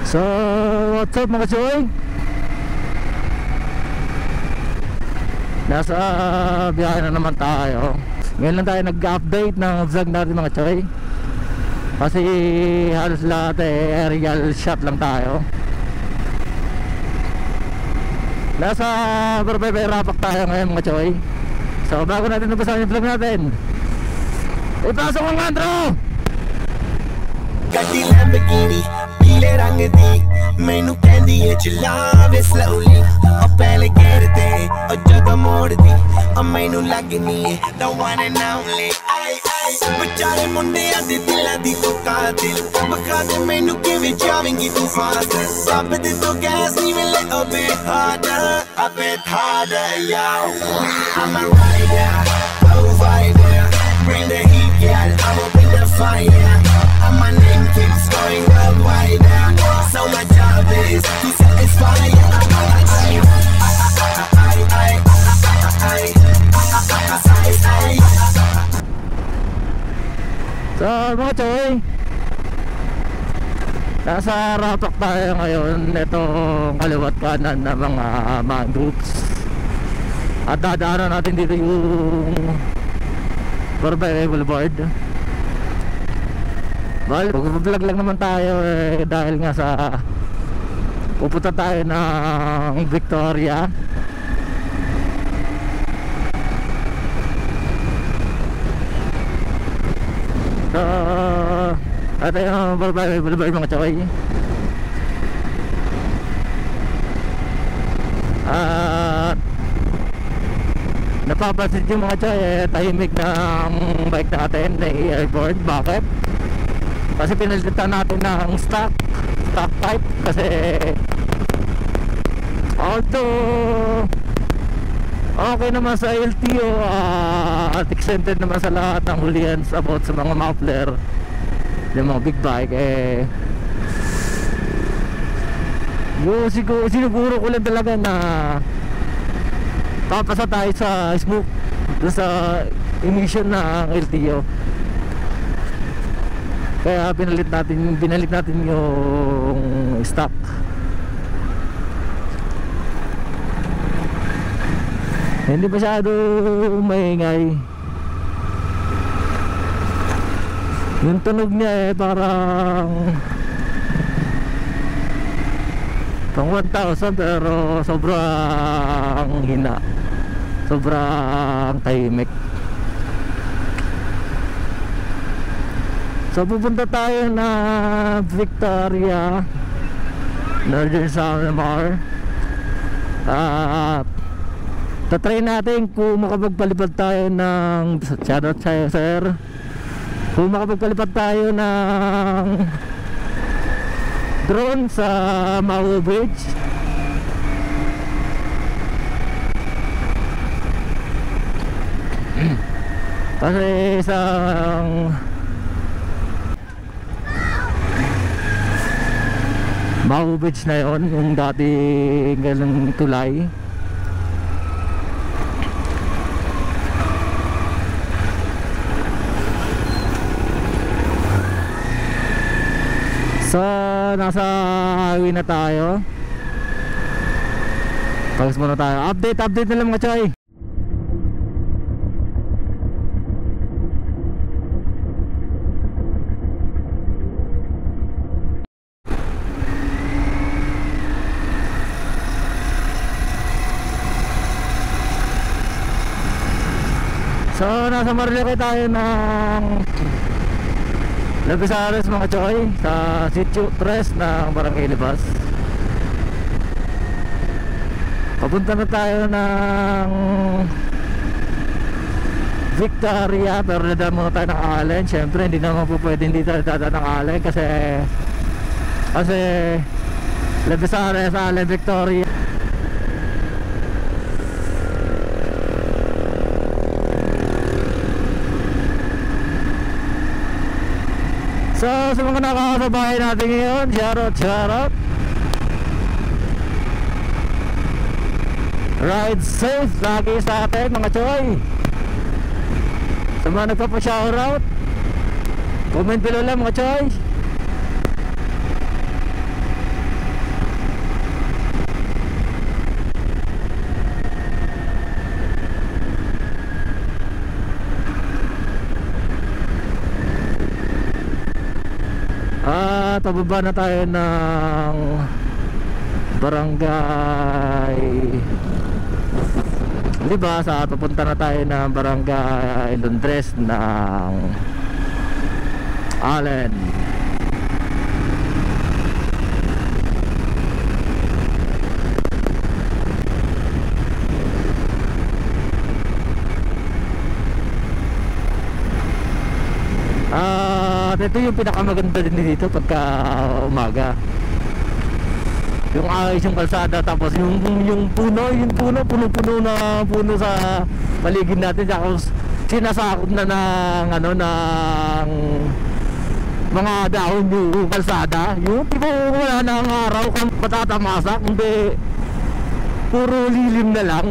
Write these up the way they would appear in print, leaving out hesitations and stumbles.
So, what's up mga choy? Nasa biyahe na naman tayo. Ngayon lang tayo nag-update ng vlog natin mga choy, kasi halos lahat aerial shot lang tayo. Nasa Barbay Rapak tayo ngayon mga choy. So bago natin nabasahin yung vlog natin, ipasok ang intro! ਗੱਡੀ ਲੈਂਬਰਗਿਨੀ ਪੀਲੇ ਰੰਗ ਦੀ ਮੈਨੂੰ ਕਹਿੰਦੀ ਏ ਚਲਾਵੇ ਸਲੋਲੀ ਉਹ ਪਹਿਲੇ ਗੇਅਰ ਤੇ ਉਹ ਜਦੋਂ ਮੋੜਦੀ ਉਹ ਮੈਨੂੰ ਲੱਗਨੀ ਏ the one and only ਵਿਚਾਰੇ ਮੁੰਡਿਆਂ ਦੇ ਦਿਲਾਂ ਦੀ ਤੂੰ ਕਾਤਿਲ ਮਖਾ ਦੇ ਮੈਨੂੰ ਕਿਵੇਂ ਜਾਵੇਂਗੀ ਤੂੰ ਫਾਸਟ ਸਭ ਦੇ ਤੂੰ ਗੈਸ ਨਹੀਂ ਮਿਲੇ a bit harder yo I'm a rider provider bring the heat girl I'ma bring the fire and my name keeps going worldwide so my job is to satisfy So mga choy, nasa Rapak tayo ngayon. Itong kaliwat kanan na mga groups, at dadaanan natin dito yung Barbay Boulevard. Well, mag-vlog lang naman tayo dahil nga sa pupunta tayo ng Victoria. So ito yung Barbay Boulevard mga choy. At napapansin yung mga choy tahimik ng bike natin na airborne. Bakit? Kasi pinalitan natin ng stock type. Kasi although okay naman sa LTO at extended naman sa lahat ng hulihan about sa mga muffler, yung mga big bike, siniguro ko lang talaga na papasa tayo sa smoke doon sa emission ng LTO. Kaya binalit natin yung stock. Hindi masyado maingay. Yung tunog niya parang pang 1,000 pero sobrang hina, sobrang tahimik. So pupunta tayo na Victoria, Northern Samar. At tatry natin kung makapagpalipad tayo ng shoutout sa'yo sir, kung makapagpalipad tayo ng drone sa Mau Bridge. Kasi isang Mau Bridge na yun, yung dating ganang tulay. So nasa highway na tayo. Pause muna tayo. Update na lang mga choy. So nasa Marilaki tayo ng Labisares mga choy, sa Sitio 3 ng Barangay Libas. Papunta na tayo ng Victoria, pero nadaan muna tayo ng Allen. Siyempre hindi naman po pwedeng dito dadaan ng Allen kasi Labisares, Allen, Victoria. So sa mga nakakabahay natin ngayon, shoutout. Ride safe lagi sa atin mga choy. Sa mga nagpapa-shoutout, comment below lang mga choy. At pababa na tayo ng barangay, di ba? Papunta na tayo ng barangay Londres ng Allen. At ito yung pinakamaganda din dito pagka umaga. Yung ayos yung kalsada, tapos yung puno na puno sa paligid natin, tapos sinasakop na ng ano, ng mga dahon yung kalsada. Yung tipo wala nang araw kung patatamasa, kundi puro lilim na lang.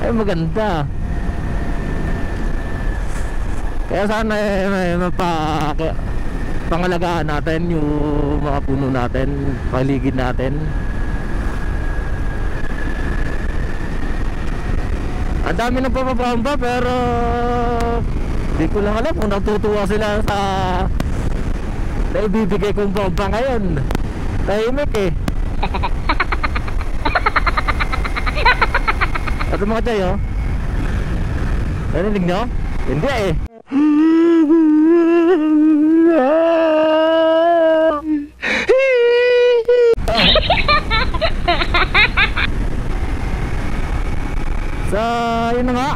Ay maganda. Kaya sana pangalagaan natin yung mga puno natin, paligid natin. Ang dami ng papapamba, pero di ko lang alam kung natutuwa sila sa naibibigay kong bomba ngayon. Tahimik eh. Ito mga chay, oh. Narinig nyo? Hindi eh. So, yun na nga.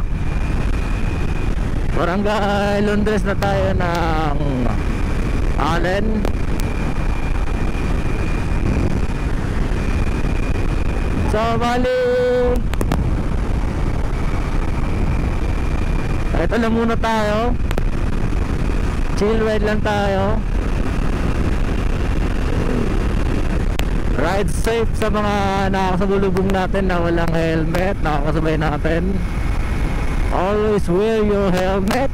Barangay Londres na tayo ng Allen. So, bali, ito lang muna tayo. Chill ride lang tayo. Ride safe sa mga nakakasalubong natin na walang helmet, nakakasabay natin. Always wear your helmet,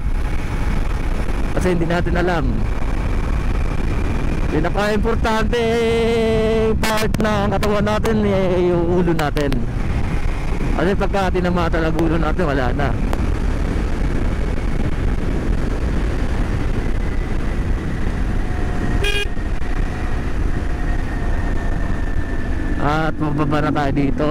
kasi hindi natin alam. Pinaka-importante part ng katawan natin yung ulo natin. Kasi pagka tinama talaga ulo natin, wala na. At mababa na tayo dito.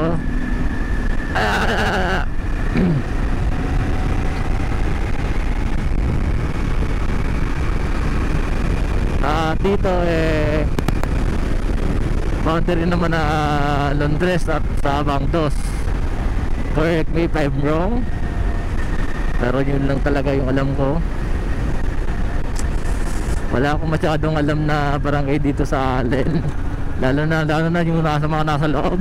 Dito eh boundary naman na Londres at Sabang Dos. Correct me if I'm wrong, pero yun lang talaga yung alam ko. Wala akong masyadong alam na barangay dito sa Allen. Lalo na yung mga nasa loob.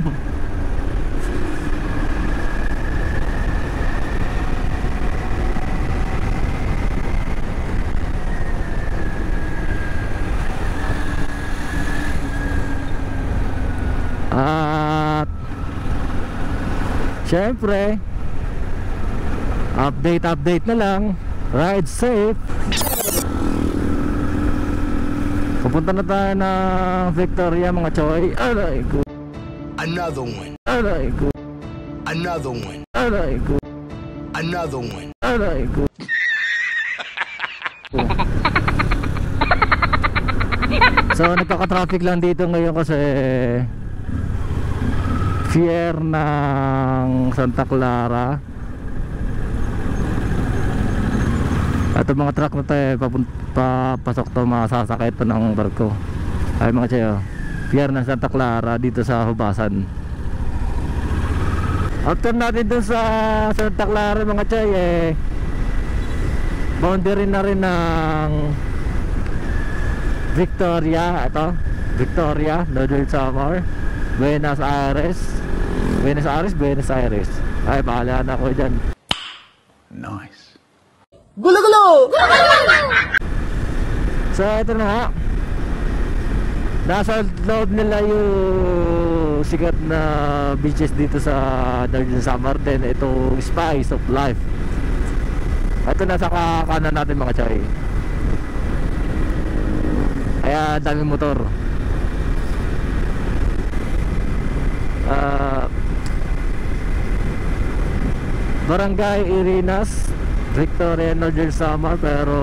At syempre update na lang. Ride safe. Pupunta na tayo ng Victoria mga choy. Aray ko. Another one. Aray ko. Another one. Aray ko. Another one. Aray ko. So nagkaka-traffic lang dito ngayon kasi Fier ng Santa Clara. At ang mga truck na tayo papasok to, mga sasakay pa ng barko. Ay mga chayo, Fier ng Santa Clara dito sa Hubasan. After natin dun sa Santa Clara mga chayo eh, boundary na rin ng Victoria. Ito Victoria, Northern Samar, Buenos Aires. Ay, bahala na ako dyan. Nice. Gulo-gulo! So, ito na nga. Nasa loob nila yung sikat na beaches dito sa Northern Samar din. Itong Spice of Life. Ito nasa kanan natin mga chay. Kaya daming motor. Barangay Irinas, Victoria, Northern Samar, pero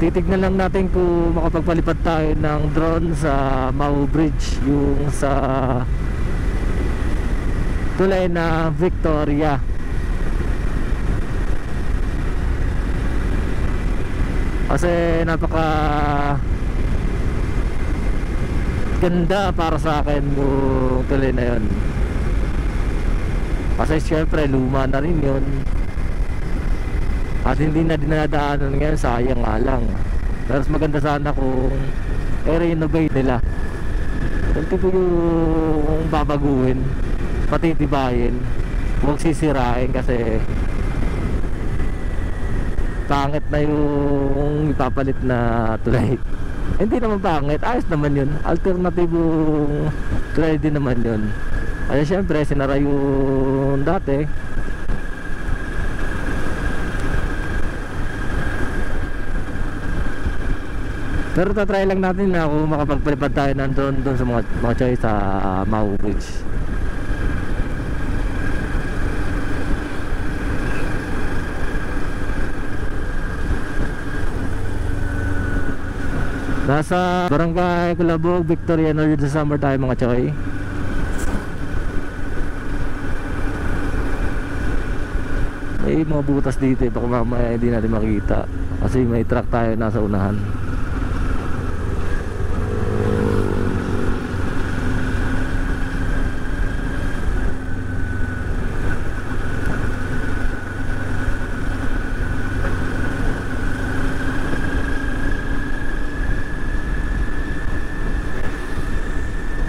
titignan lang natin kung makapagpalipad tayo ng drone sa Mau Bridge, yung sa tulay na Victoria. Kasi napaka ganda para sa akin yung tulay na yun. Kasi syempre luma na rin yun at hindi na dinadaanan ngayon, sayang nga lang. Pero maganda sana kung i-renovate nila. Yung tipo yung babaguhin, patitibayin, huwag sisirain kasi pangit na yung ipapalit na tulay. Hindi naman pangit, ayos naman yun. Alternatibong tulay din naman yun. Kasi syempre sinara yung dati. Pero tatry lang natin na kung makapagpalipad tayo ng drone doon sa mga choice sa Mau Bridge. Nasa Barangay Kulabog, Victoria North sa summer tayo mga choy. May mga butas dito baka mamaya hindi natin makita kasi may truck tayo nasa unahan.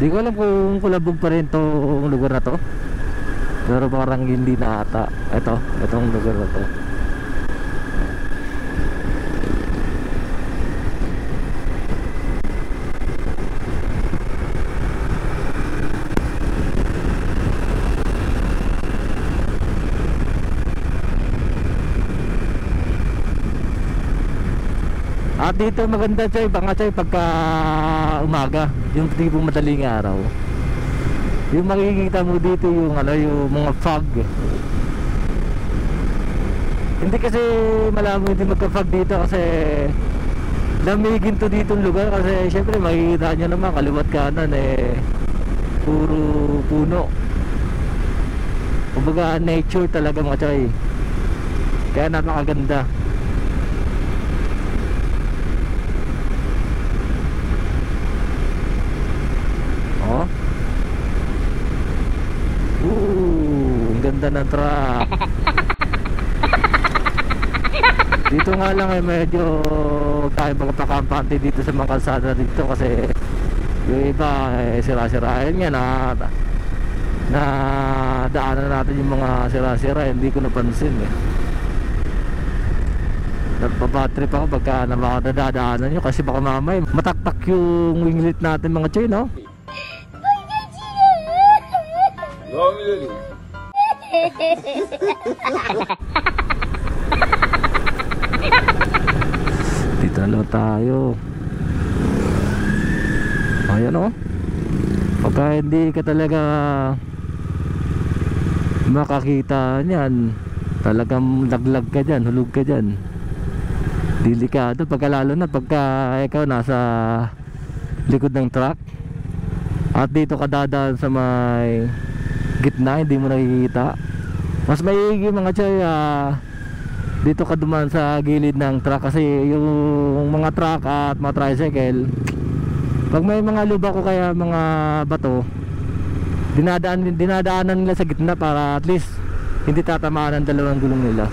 Di ko alam kung Kulabog pa rin itong lugar na to, pero parang hindi na ata. Itong lugar na to. At dito maganda choy, baka choy pagka umaga, yung tipong madaling araw. Yung makikita mo dito yung yung mga fog. Hindi kasi malamo hindi magka-fog dito kasi lamigin to dito yung lugar kasi syempre makikita nyo naman kaliwat kanan puro puno. Kumbaga nature talaga mga choy. Kaya napakaganda. Ang ganda ng truck. Dito nga lang medyo tayo magpakampante dito sa mga kalsada dito kasi yung iba sira-sirain nga na daanan natin yung mga sira-sira, hindi ko napansin Nagpapatrip ako pagka nadadaanan nyo kasi baka mamay mataktak yung winglet natin mga choy, no? Dito na lang tayo. Ayan o. Pagka hindi ka talaga makakita niyan, talagang laglag ka dyan, hulog ka dyan. Delikado pagka lalo na pagka ikaw nasa likod ng truck at dito ka dadaan sa may gitna, hindi mo nakikita. Mas maigi mga choy dito ka dumaan sa gilid ng truck kasi yung mga truck at mga tricycle pag may mga lubak o kaya mga bato dinadaanan nila sa gitna para at least hindi tatamaan ang dalawang gulong nila.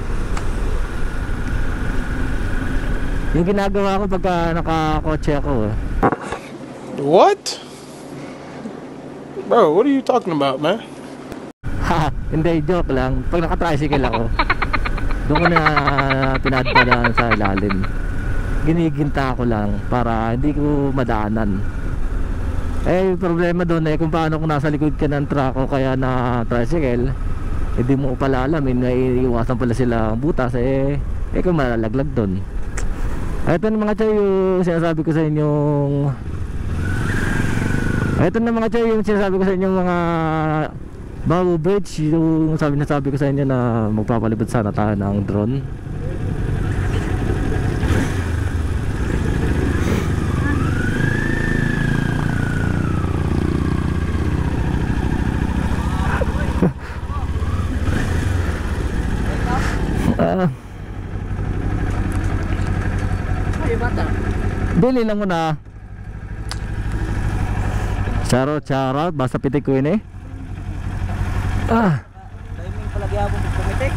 Yung ginagawa ko pagka nakakotse ako What? Bro, what are you talking about, man? Hindi, joke lang. Pag naka-tricycle ako doon ko na pinadpadaan sa ilalim. Giniginta ko lang para hindi ko madaanan. Yung problema doon kung paano kung nasa likod ka ng truck o kaya na tricycle, hindi mo pala alam, may iwasan pala sila ang butas kung malalaglag doon. Ito na mga choy yung sinasabi ko sa inyong mga Mau Bridge, yung nasabi ko sa inyo na magpapalipad sana tayo ng drone. Lili lang muna. Charot, charot. Basta pitik ko ini. Timing palagi ako pumitik.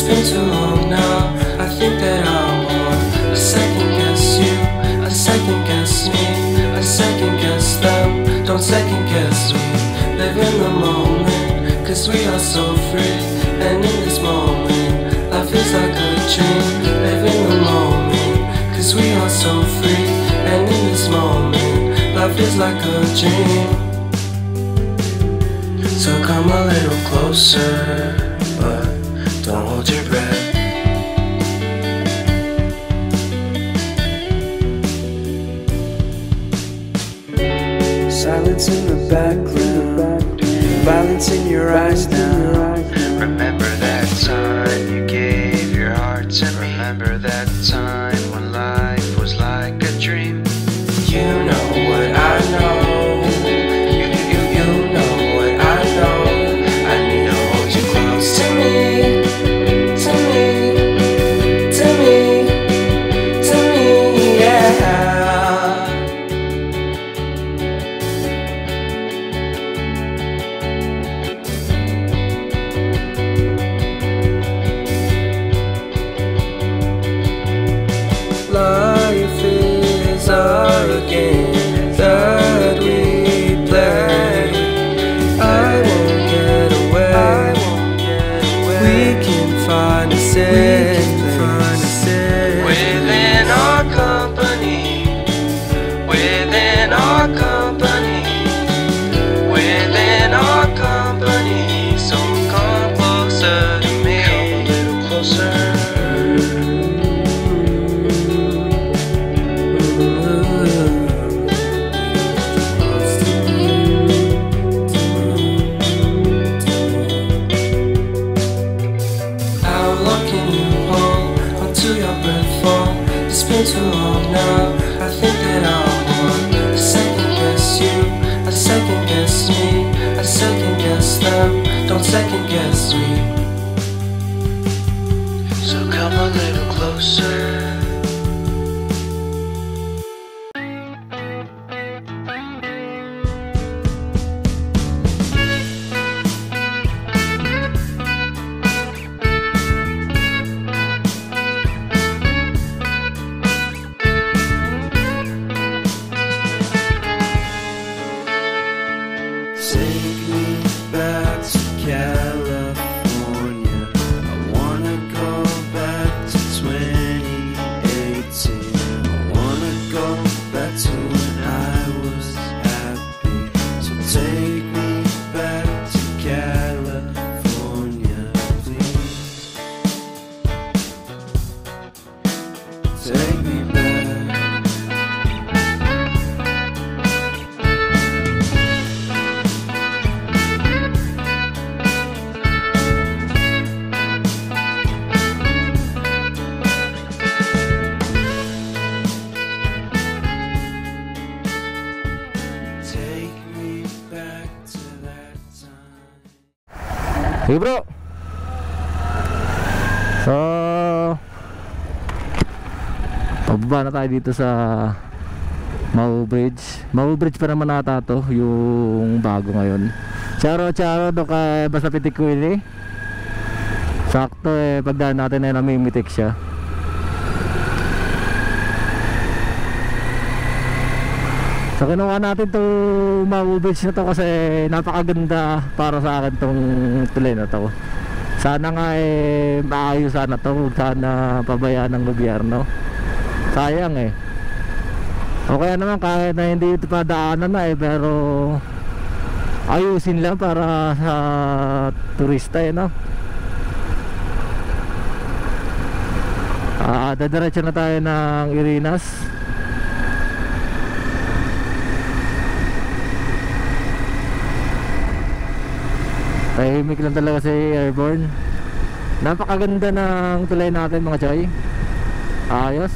Been too long now. I think that I want a second guess you, a second guess me, a second guess them. Don't second guess me. Live in the moment, cause we are so free. And in this moment, life is like a dream. Live in the moment, cause we are so free. And in this moment, life is like a dream. So come a little closer, but don't hold your breath. Silence in the background, violence in your eyes now. Remember that time you gave your heart to me. Remember that time when life was like a dream. You know what I know. You know what I know. I need to hold you close to me. Life is a game that we play. I won't get away. We can find a safe place within our company. Within our company. Within our company. So come closer to me. Come a little closer. It's been too long now. I think that I want a second guess you, a second guess me, a second guess them. Don't second guess me. So come a little closer. Take me back to California. I wanna go back to 2018. I wanna go back to when I was happy. So take me back to California, please. Take me back. Sige bro. So pababa na tayo dito sa Mau Bridge. Mau Bridge pa naman nata to, yung bago ngayon. Charo do kay basta pitik ko ini. Sakto pagdaan natin ay namimitik siya. So kinuha natin itong Mau Bridge na to kasi napakaganda para sa akin itong tuloy na to. Sana nga maayos sana to, sana pabayaan ng gobyerno. Sayang okay naman kahit na hindi ito padaanan na pero ayusin lang para sa turista no. Dadiretso na tayo ng Irinas. Tahimik lang talaga si Airborne. Napakaganda ng tulay natin mga choy. Ayos.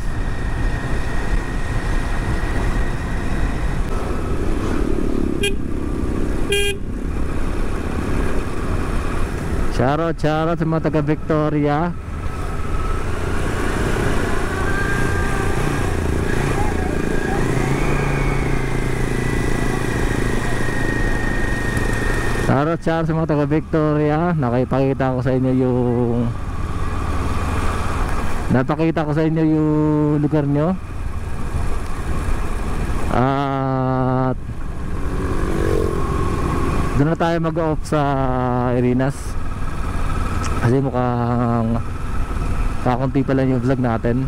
Shoutout sa mga taga Victoria. Shoutout sa mga taga Victoria. Napakita ko sa inyo yung lugar nyo. At doon na tayo mag-off sa Irinas. Kasi mukhang kakunti pa lang yung vlog natin.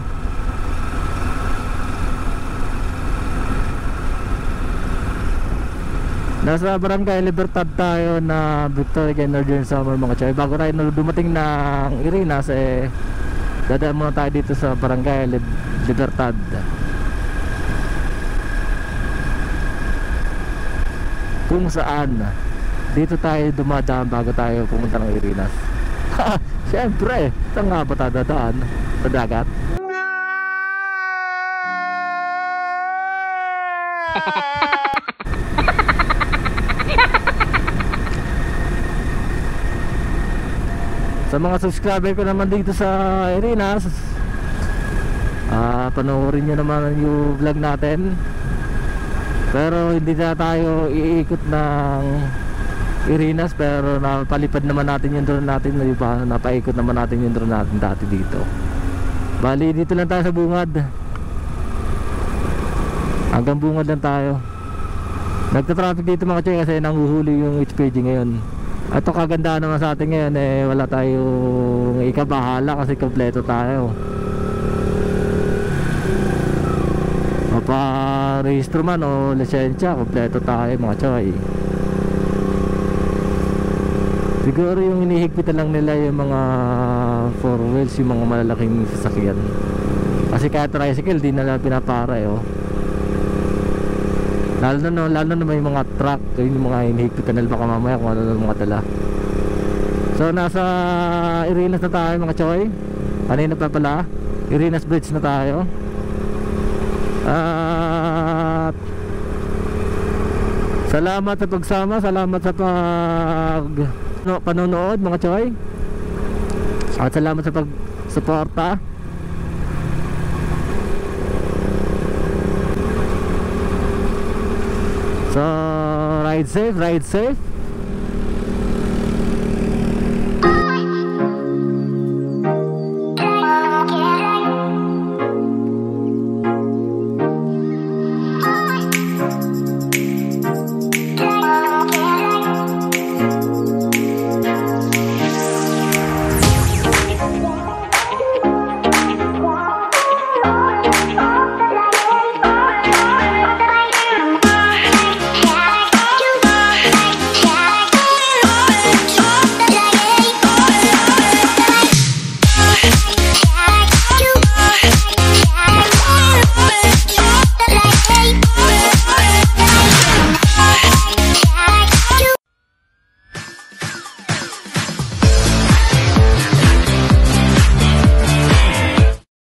Nasa Barangay Libertad tayo na Victoria Northern Summer mga choy. Bago tayo dumating ng Irinas dadaan muna tayo dito sa Barangay Libertad. Kung saan dito tayo dumadaan bago tayo pumunta ng Irinas. Siyempre, saan nga ba tayo dadaan? Sa dagat? Sa mga subscriber ko naman dito sa Irinas, panoorin nyo naman yung vlog natin. Pero hindi na tayo iikot ng Irinas, pero napalipad naman natin yung drone natin, napaikot naman natin yung drone natin dati dito. Bali dito lang tayo sa bungad. Hanggang bungad lang tayo. Nagta-traffic dito mga choy kasi nanguhuli yung HPG ngayon. Ito kaganda naman sa atin ngayon, wala tayong ikabahala kasi kompleto tayo. Mapa-rehistro man o lisensya, kompleto tayo mga choy. Siguro yung hinihigpitan lang nila yung mga 4 wheels, yung mga malalaking sasakyan. Kasi kahit tricycle di nila pinapara Lalo na may mga truck, yung mga hinihigpitan nila baka mamaya kung ano ng mga dala. So nasa Irinas na tayo mga choy. Kanina pa pala Irinas Bridge na tayo. At salamat sa pagsama, salamat sa panonood mga choy. At salamat sa pagsuporta. So ride safe, ride safe.